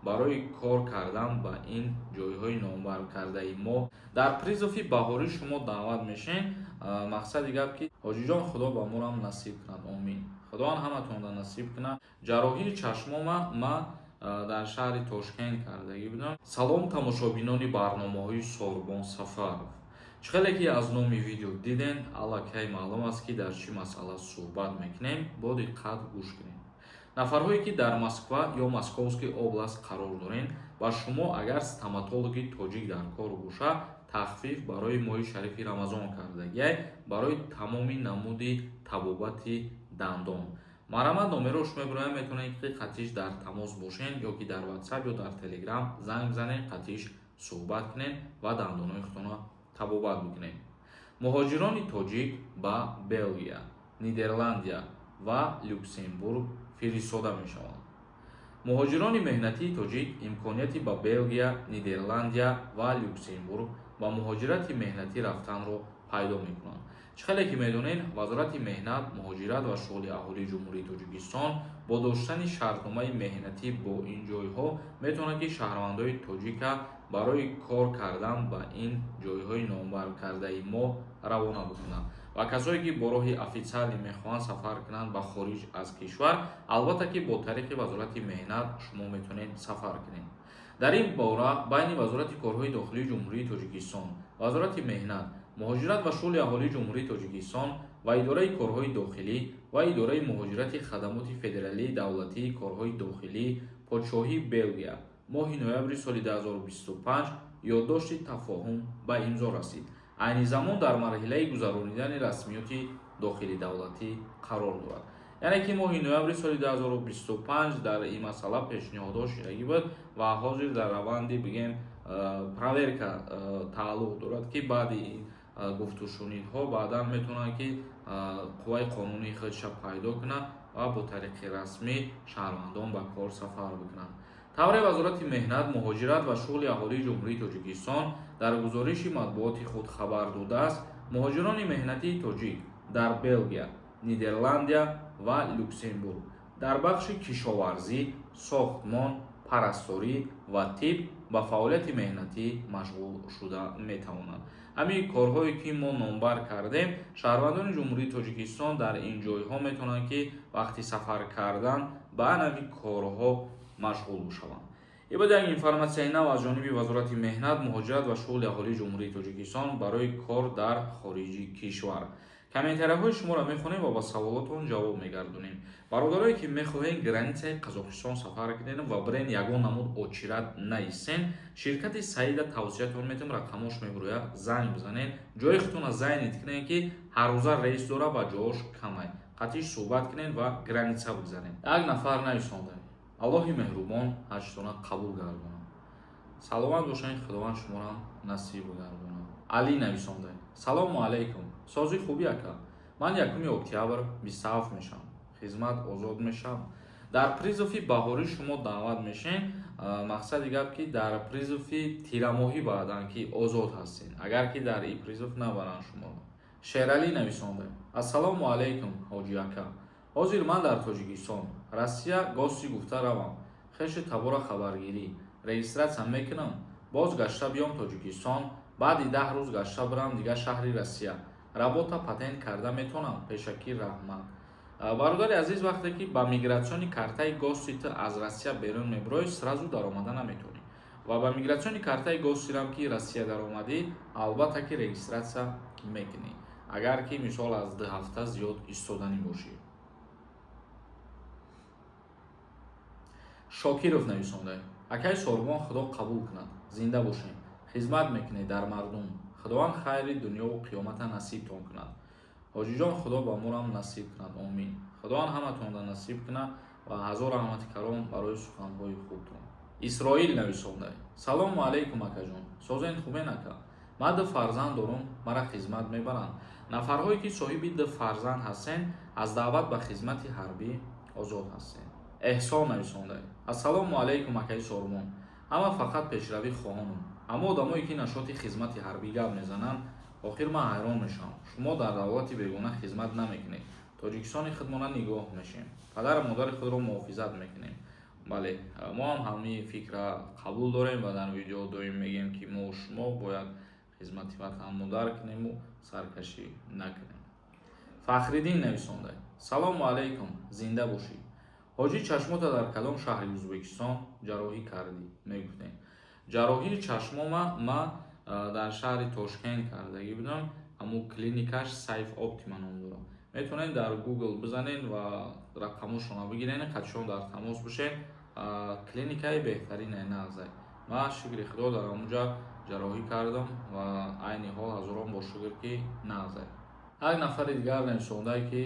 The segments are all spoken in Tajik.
барои кор кардан ба ин ҷойҳои номбар кардаи мо дар призофи баҳорӣ шумо даъват мешен. Мақсади гап ки ҳоҷиҷон худо ба морам насиб кунад, омин. Худованд ҳаматонда насиб кунад. ҷарроҳии чашмома ма дар шаҳри Тошкент кардагӣ будам. Салом тамошобинони барномаҳои Сорбон Сафаров. Чхеле ки аз номи видео диден, аллакай маълум аст ки дар чӣ масъала суҳбат мекунем. Бо диққат гӯш кунед. Нафарҳое ки дар Москва ё Московский област қарор дорен, ба шумо агар стоматологи тоҷик дар кор бошад, тахфиф барои моҳи шарифи Рамазон кардагиай барои тамоми намуди табобати дандон. Марамад номеро шумо бироям метавонед ки қатиш дар тамос бошен ё ки дар WhatsApp ё дар Telegram занг бизанед, қатиш суҳбат кунед ва дандоноятонро табобат бикунед. Муҳоҷирони тоҷик ба Белгия, Нидерландия ва Люксембург фиристода мешаванд. Муҳоҷирони меҳнатии тоҷик имконияти ба Белгия, Нидерландия ва Люксембург ба муҳоҷирати меҳнатӣ рафтанро пайдо мекунанд. Чхеле ки медонед, Вазорати меҳнат, муҳоҷират ва шуғули аҳолии Ҷумҳурии Тоҷикистон бо доштани шартномаи меҳнатӣ бо ин ҷойҳо метавонад ки шаҳрвандои тоҷика барои кор кардан ба ин ҷойҳои номбар кардаи мо равона бикунанд. Ва касое ки бо роҳи официалӣ мехоҳанд сафар кунанд ба хориҷ аз кишвар, албатта ки бо тариқи Вазорати меҳнат шумо метавонед сафар кунед. Дар ин бора байни Вазорати корҳои дохилии Ҷумҳурии Тоҷикистон, Вазорати меҳнат, муҳоҷират ва шуғули аҳолии Ҷумҳурии Тоҷикистон ва Идораи корҳои дохилӣ ва Идораи муҳоҷирати хадамоти федералии давлатии корҳои дохилӣ Подшоҳии Белгия моҳи ноябри соли 2025 ёддошти тафоҳум ба имзо расид. Айни замон дар марҳилаи гузаронидани расмиёти дохилидавлатӣ қарор дорад. Яъне ки моҳи ноябри соли 2025 дар ин масъала пешниҳодҳо шидагӣ буд ва ҳозир дар раванди бигем проверка тааллуқ дорад ки баъди гуфтушунидҳо баъдан метавонад ки қувваи қонунии худша пайдо кунад ва бо тариқи расмӣ шаҳрвандон ба кор сафар бикунанд. тавре Вазорати меҳнат, муҳоҷират ва шуғули аҳолии Ҷумҳурии Тоҷикистон дар гузориши матбуоти худ хабар додааст, муҳоҷирони меҳнатии тоҷик дар Белгия, Нидерландия ва Люксембург дар бахши кишоварзӣ, сохтмон, парасторӣ ва тиб ба фаъолияти меҳнатӣ машғул шуда метавонанд. Ҳамин корҳое ки мо номбар кардем, шаҳрвандони Ҷумҳурии Тоҷикистон дар ин ҷойҳо метавонанд ки вақти сафар кардан ба ҳамин корҳо машғул бошаванд. ин буд як информатсияи нав аз ҷониби Вазорати меҳнат, муҳоҷират ва шуғули аҳолии Ҷумҳурии Тоҷикистон барои кор дар хориҷи кишвар. Комментарияҳои шуморо мехонем ва ба саволотон ҷавоб мегардонем. Бародарое ки мехоҳед границаи Қазоқистон сафар кунед ва бирен ягон намуд очират наистен, ширкати Саида тавсиятон метавонем рақамош мебурояд, занг бизанед, ҷои худтонро зайнид кунед ки ҳаррӯза рейс дора ва ҷош камай. қатиш суҳбат кунед ва граница бигзаред. Як нафар нависонда: Аллоҳи меҳрубон ҳаҷтона қабул гардонад. Саломат бошед, худованд шуморо насиб гардонад. Али нависонда: Салому алайкум. Сози хубӣ ака. Ман 1 октябр 27 мешавам. Хизмат озод мешавам. Дар призофи баҳорӣ шумо даъват мешен. Мақсади гап ки дар призофи тирамоҳӣ баъдан ки озод ҳастед. Агар ки дар ин призоф набаранд шумо. Шерали нависонда: Ассалому алайкум ҳоҷи ака. ҳозир ман дар Тоҷикистон, Россия гости гуфта равам. Хеши табора хабаргирӣ, регистратсия мекунам, боз гашта биём Тоҷикистон, баъди 10 рӯз гашта бирам дигар шаҳри Россия. Работа патент карда метавонам? Пешакӣ раҳмат. Бародари азиз, вақте ки ба мигратсиони картаи гости ту аз Россия берун мебуроӣ, сразу даромада наметавонӣ. Ва ба мигратсиони картаи гостирам ки Россия даромадӣ, албатта ки регистратсия мекунӣ. Агар ки мисол аз 2 ҳафта зиёд истоданӣ бошӣ. Шокиров нависонда: Акай Сорбон худо қабул кунад. Зинда бошем. Хизмат мекунед дар мардум. Худованд хайри дунёву қиёмата насибтон кунад. ҳоҷиҷон худо ба морам насиб кунад, омин. Худованд ҳаматонда насиб кунад ва ҳазор раҳмати каром барои суханҳои хубтон. Исроил нависонда: Салому алайкум акаҷон. Созен хубен ака. Ман 2 фарзанд дорам, мара хизмат мебаранд. Нафарҳое ки соҳиби 2 фарзанд ҳастен, аз даъват ба хизмати ҳарбӣ озод ҳастен. Эҳсон нависонда: Ассалому алайкум акаи Сорбон. Ама фақат пешравӣ хоҳонам. Аммо одамое ки нашоти хизмати ҳарбӣ гап мезананд, охир ман ҳайрон мешавам. Шумо дар давлати бегона хизмат намекунед. Тоҷикистони худмона нигоҳ мешем. Падару модари худро муҳофизат мекунем. бале, мо ҳам ҳамин фикра қабул дорем ва дар видео доим мегем ки мо шумо бояд хизмати ватан модар кунему саркашӣ накунем. Фахриддин нависонда: салому алайкум, зинда бошед. ҳоҷӣ чашмота дар кадом шаҳри Ӯзбекистон ҷарроҳӣ кардӣ? Мегуфтем ҷарроҳии чашмома ма дар шаҳри Тошкент кардагӣ будам. ҳамун клиникаш Сайф Оптима ном дорад. Метавонед дар Google бизанед ва рақамошона бигиред, қатишон дар тамос бошед. Клиникаи беҳтарине нағзай. Ма шукри худо дар онҷа ҷарроҳӣ кардам ва айни ҳол ҳазорон бор шукр ки нағзай. Як нафари дигар нависондае ки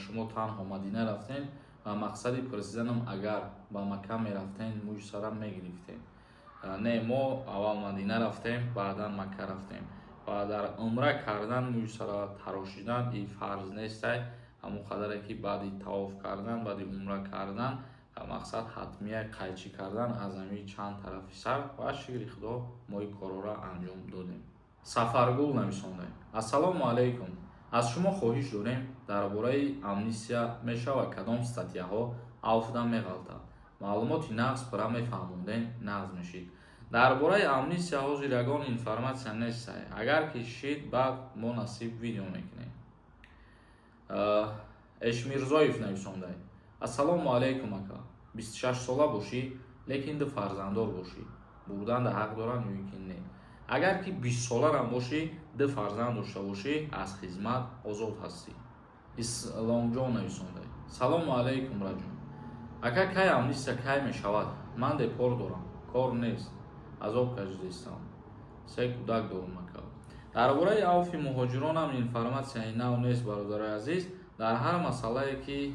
шумо танҳо Мадина рафтен ва мақсади пурсиданам агар ба Макка мерафтен мӯи сарам мегирифтем. Не, мо аввал Мадина рафтем, баъдан Макка рафтем ва дар умра кардан мӯи сара тарошидан и фарз нестай. ҳамон қадаре ки баъди тавоф кардан, баъди умра кардан мақсад ҳатмия қайчӣ кардан аз ҳамин чанд тарафи сар ва шукри худо мо ин корора анҷом додем. Сафаргул нависондаем: ассалому алайкум, аз шумо хоҳиш дорем дар бораи амнистия мешавад кадом статьяҳо авфдан меғалтад. Маълумоти нағз пурра мефаҳмондем, нағз мешид. Дар бораи амнистия ҳозир ягон информатсия нестай. Агар ки шид баъд мо насиб видео мекунем. Эшмирзоев нависондаем: ассалому алайкум ака, 26 сола бошӣ, лекин ду фарзанддор бошӣ. Бурдан да ҳақ доранд ё ки не? Агар ки 20 соларам бошӣ, ду фарзанд дошта бошӣ, аз хизмат озод ҳастӣ. Исломҷон нависондаем: салому алайкум раҷон. Ака, кай амнистия кай мешавад? Ман депор дорам, кор нест, азоб кашидистам, се кӯдак дорам ака. Дар бораи авфи муҳоҷиронам информатсияи нав нест бародари азиз. Дар ҳар масъалае ки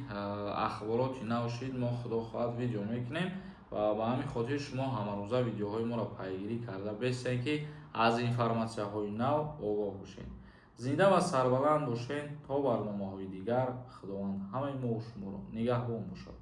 ахбороти нав шид, мо худо хоҳад видео мекунем ва ба ҳамин хотир шумо ҳамарӯза видеоҳои моро пайгирӣ карда бестед ки аз информатсияҳои нав огоҳ бошед. Зинда ва сарбаланд бошед. То барномаҳои дигар, худованд ҳамаи мо шуморо нигаҳбон бошад.